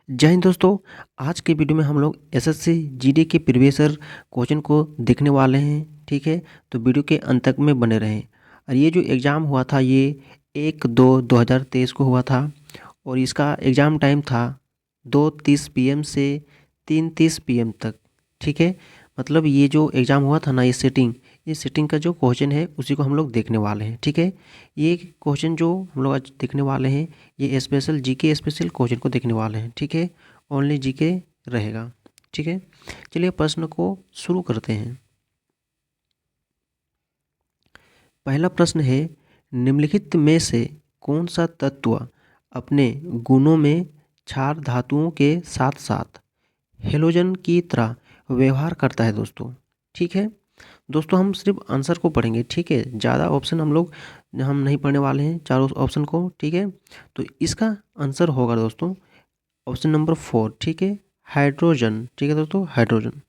जय हिंद दोस्तों। आज के वीडियो में हम लोग एसएससी जीडी के प्रीवियस ईयर क्वेश्चन को देखने वाले हैं। ठीक है, तो वीडियो के अंत तक में बने रहें। और ये जो एग्ज़ाम हुआ था ये 1/2/2023 को हुआ था और इसका एग्ज़ाम टाइम था 2:30 PM से 3:30 PM तक। ठीक है, मतलब ये जो एग्ज़ाम हुआ था ना, ये सेटिंग का जो क्वेश्चन है उसी को हम लोग देखने वाले हैं। ठीक है, ये क्वेश्चन जो हम लोग आज देखने वाले हैं ये स्पेशल जीके स्पेशल क्वेश्चन को देखने वाले हैं। ठीक है, ओनली जीके रहेगा। ठीक है, चलिए प्रश्न को शुरू करते हैं। पहला प्रश्न है, निम्नलिखित में से कौन सा तत्व अपने गुणों में क्षार धातुओं के साथ साथ हेलोजन की तरह व्यवहार करता है दोस्तों। ठीक है दोस्तों, हम सिर्फ आंसर को पढ़ेंगे। ठीक है, ज़्यादा ऑप्शन हम नहीं पढ़ने वाले हैं, चारों ऑप्शन को। ठीक है, तो इसका आंसर होगा दोस्तों ऑप्शन नंबर 4। ठीक है, हाइड्रोजन। ठीक है दोस्तों, हाइड्रोजन।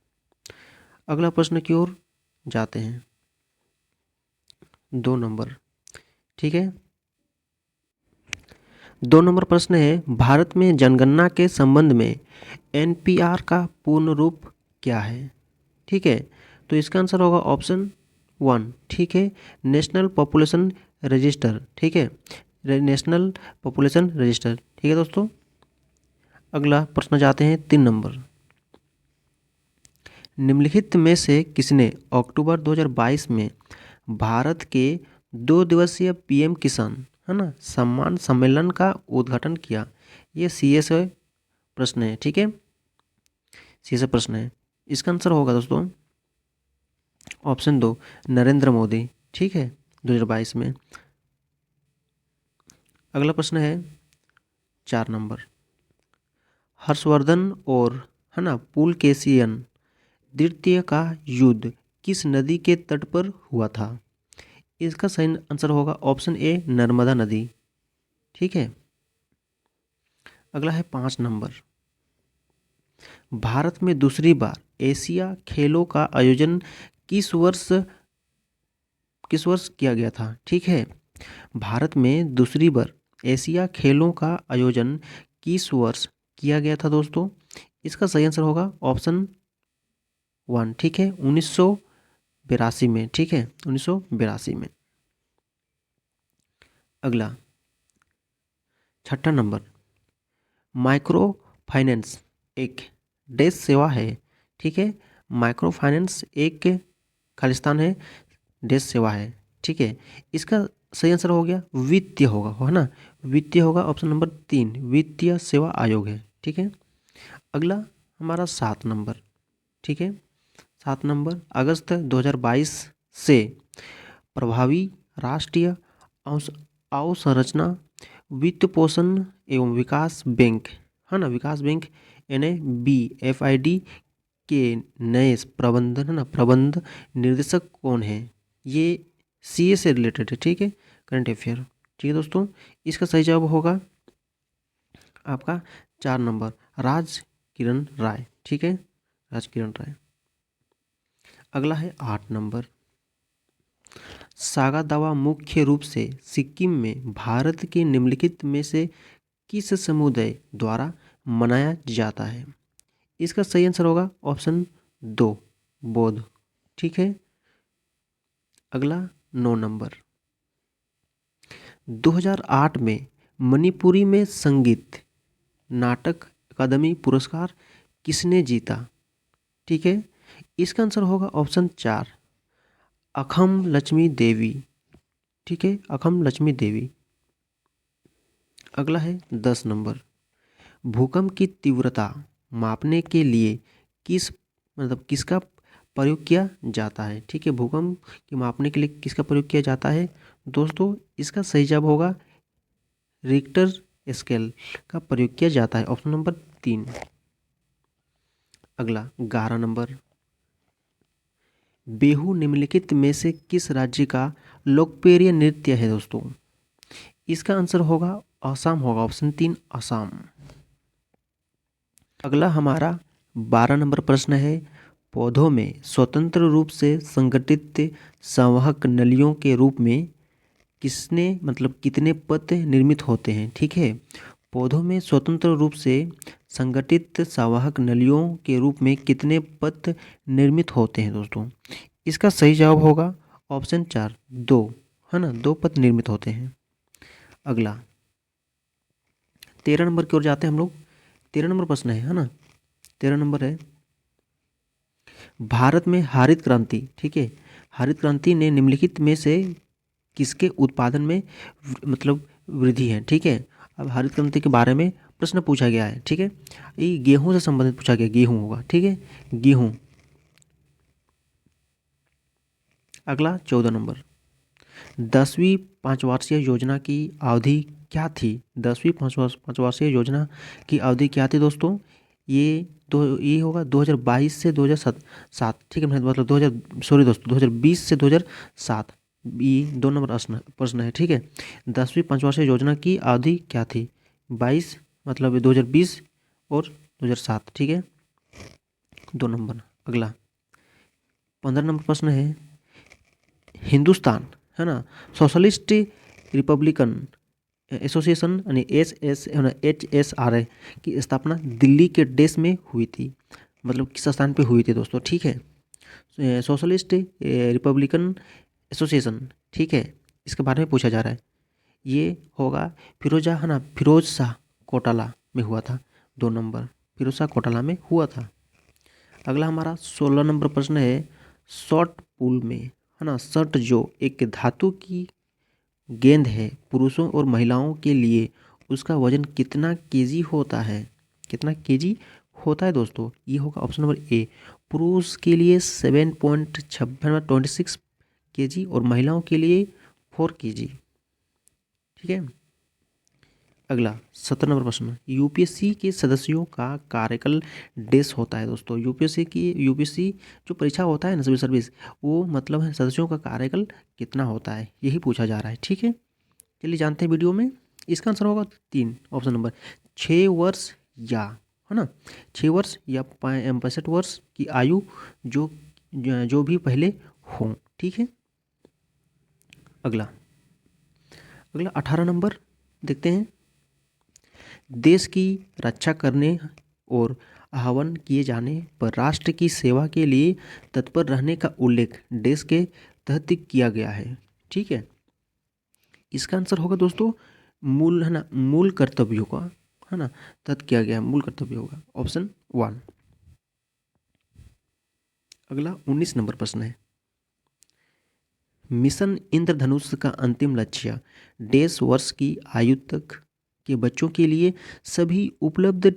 अगला प्रश्न की ओर जाते हैं। 2 नंबर। ठीक है, 2 नंबर प्रश्न है, भारत में जनगणना के संबंध में एनपीआर का पूर्ण रूप क्या है। ठीक है, तो इसका आंसर होगा ऑप्शन 1। ठीक है, नेशनल पॉपुलेशन रजिस्टर। ठीक है, नेशनल पॉपुलेशन रजिस्टर। ठीक है दोस्तों, अगला प्रश्न जाते हैं 3 नंबर। निम्नलिखित में से किसने अक्टूबर 2022 में भारत के 2 दिवसीय पीएम किसान है ना सम्मान सम्मेलन का उद्घाटन किया। ये सीएस प्रश्न है। ठीक है, सीएस प्रश्न है। इसका आंसर होगा दोस्तों ऑप्शन 2, नरेंद्र मोदी। ठीक है, 2022 में। अगला प्रश्न है 4 नंबर। हर्षवर्धन और है ना पुलकेशियन द्वितीय का युद्ध किस नदी के तट पर हुआ था। इसका सही आंसर होगा ऑप्शन ए, नर्मदा नदी। ठीक है, अगला है 5 नंबर। भारत में दूसरी बार एशिया खेलों का आयोजन किस वर्ष किया गया था। ठीक है, भारत में दूसरी बार एशिया खेलों का आयोजन किस वर्ष किया गया था दोस्तों। इसका सही आंसर होगा ऑप्शन 1। ठीक है, 1982 में। ठीक है, 1982 में। अगला 6 नंबर। माइक्रो फाइनेंस एक देश सेवा है। ठीक है, माइक्रो फाइनेंस एक खालिस्तान है, देश सेवा है। ठीक है, इसका सही आंसर हो गया वित्तीय होगा, है ना, वित्तीय होगा। ऑप्शन नंबर 3 वित्तीय सेवा आयोग है। ठीक है, अगला हमारा 7 नंबर। ठीक है, 7 नंबर। अगस्त 2022 से प्रभावी राष्ट्रीय अवसंरचना वित्त पोषण एवं विकास बैंक है ना, विकास बैंक NABFID के नए प्रबंधन है ना प्रबंध निर्देशक कौन है। ये सीए से रिलेटेड है। ठीक है, करंट अफेयर। ठीक है दोस्तों, इसका सही जवाब होगा आपका 4 नंबर, राज किरण राय। ठीक है, राज किरण राय। अगला है 8 नंबर। सागा दावा मुख्य रूप से सिक्किम में भारत के निम्नलिखित में से किस समुदाय द्वारा मनाया जाता है। इसका सही आंसर होगा ऑप्शन 2, बौद्ध। ठीक है, अगला 9 नंबर। 2008 में मणिपुरी में संगीत नाटक अकादमी पुरस्कार किसने जीता। ठीक है, इसका आंसर होगा ऑप्शन 4, अखम लक्ष्मी देवी। ठीक है, अखम लक्ष्मी देवी। अगला है 10 नंबर। भूकंप की तीव्रता मापने के लिए किसका प्रयोग किया जाता है। ठीक है, भूकंप की मापने के लिए किसका प्रयोग किया जाता है दोस्तों। इसका सही जवाब होगा रिक्टर स्केल का प्रयोग किया जाता है, ऑप्शन नंबर 3। अगला 11 नंबर। बिहू निम्नलिखित में से किस राज्य का लोकप्रिय नृत्य है दोस्तों। इसका आंसर होगा असम होगा, ऑप्शन 3 असम। अगला हमारा 12 नंबर प्रश्न है, पौधों में स्वतंत्र रूप से संगठित संवाहक नलियों के रूप में कितने पत्ते निर्मित होते हैं। ठीक है, पौधों में स्वतंत्र रूप से संगठित संवाहक नलियों के रूप में कितने पथ निर्मित होते हैं दोस्तों? इसका सही जवाब होगा ऑप्शन 4, 2, है ना, 2 पथ निर्मित होते हैं। अगला 13 नंबर की ओर जाते हैं हम लोग। 13 नंबर प्रश्न है ना, 13 नंबर है, भारत में हरित क्रांति, ठीक है, हरित क्रांति ने निम्नलिखित में से किसके उत्पादन में मतलब वृद्धि है? ठीक है, अब हरित क्रांति के बारे में प्रश्न पूछा गया है, ठीक है, ये गेहूं से संबंधित पूछा गया, गेहूं होगा, ठीक है, गेहूं। अगला 14 नंबर, 10वीं पंचवार्षिक योजना की अवधि क्या थी? 10वीं पंचवार्षिक योजना की अवधि क्या थी दोस्तों? ये होगा 2022 से 2007, ठीक है, मतलब 2020 से 2007, ये 2 नंबर प्रश्न है, ठीक है। 10वीं पंचवार्षिक योजना की अवधि क्या थी? 22 मतलब 2020 और 2007, ठीक है, 2 नंबर। अगला 15 नंबर प्रश्न है, हिंदुस्तान, है ना, सोशलिस्ट रिपब्लिकन एसोसिएशन यानी HSRA की स्थापना दिल्ली के देश में हुई थी, मतलब किस स्थान पे हुई थी दोस्तों? ठीक है, सोशलिस्ट रिपब्लिकन एसोसिएशन, ठीक है, इसके बारे में पूछा जा रहा है। ये होगा फिरोज शाह कोटाला में हुआ था, 2 नंबर, फिरोज शाह कोटाला में हुआ था। अगला हमारा 16 नंबर प्रश्न है, शॉट पुल में, है ना, शट जो एक धातु की गेंद है, पुरुषों और महिलाओं के लिए उसका वजन कितना केजी होता है? कितना केजी होता है दोस्तों? ये होगा ऑप्शन नंबर ए, पुरुष के लिए 7.26 केजी और महिलाओं के लिए 4 केजी, ठीक है। अगला 17 नंबर प्रश्न, यूपीएससी के सदस्यों का कार्यकाल डेस होता है दोस्तों? यूपीएससी जो परीक्षा होता है ना, सिविल सर्विस, वो मतलब है सदस्यों का कार्यकाल कितना होता है, यही पूछा जा रहा है, ठीक है। चलिए जानते हैं वीडियो में। इसका आंसर होगा 3, ऑप्शन नंबर 6 वर्ष या, है ना, 6 वर्ष या 65 वर्ष की आयु जो जो भी पहले हो, ठीक है। अगला 18 नंबर देखते हैं, देश की रक्षा करने और आह्वान किए जाने पर राष्ट्र की सेवा के लिए तत्पर रहने का उल्लेख देश के तहत किया गया है, ठीक है। इसका आंसर होगा दोस्तों मूल, है ना, मूल कर्तव्यों का, है ना, तहत किया गया है, मूल कर्तव्य होगा ऑप्शन 1। अगला 19 नंबर प्रश्न है, मिशन इंद्रधनुष का अंतिम लक्ष्य डेढ़ वर्ष की आयु तक के बच्चों के लिए सभी उपलब्ध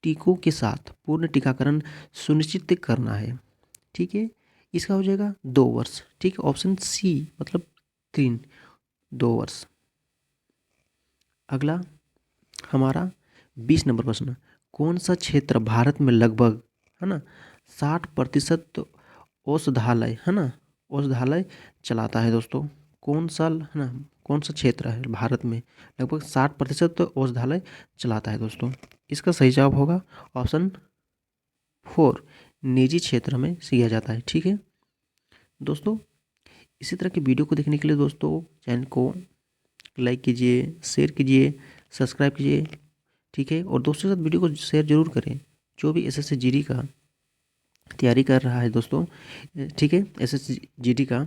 टीकों के साथ पूर्ण टीकाकरण सुनिश्चित करना है, ठीक है। इसका हो जाएगा 2 वर्ष, ठीक है, ऑप्शन सी मतलब 3, 2 वर्ष। अगला हमारा 20 नंबर प्रश्न, कौन सा क्षेत्र भारत में लगभग, है ना, 60% औषधालय, है ना, औषधालय चलाता है दोस्तों? कौन सा, है ना, कौन सा क्षेत्र है भारत में लगभग 60% औषधालय चलाता है दोस्तों? इसका सही जवाब होगा ऑप्शन 4, निजी क्षेत्र में किया जाता है, ठीक है दोस्तों। इसी तरह की वीडियो को देखने के लिए दोस्तों चैनल को लाइक कीजिए, शेयर कीजिए, सब्सक्राइब कीजिए, ठीक है, और दोस्तों के साथ वीडियो को शेयर जरूर करें जो भी एसएससी जीडी का तैयारी कर रहा है दोस्तों, ठीक है, एसएससी जीडी का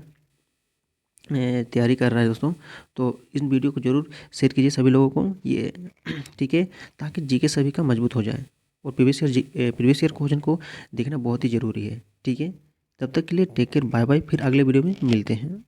तैयारी कर रहा है दोस्तों, तो इन वीडियो को जरूर शेयर कीजिए सभी लोगों को, ये ठीक है, ताकि जीके सभी का मजबूत हो जाए और प्रीवियस ईयर क्वेश्चन को देखना बहुत ही ज़रूरी है, ठीक है। तब तक के लिए टेक केयर, बाय बाय, फिर अगले वीडियो में मिलते हैं।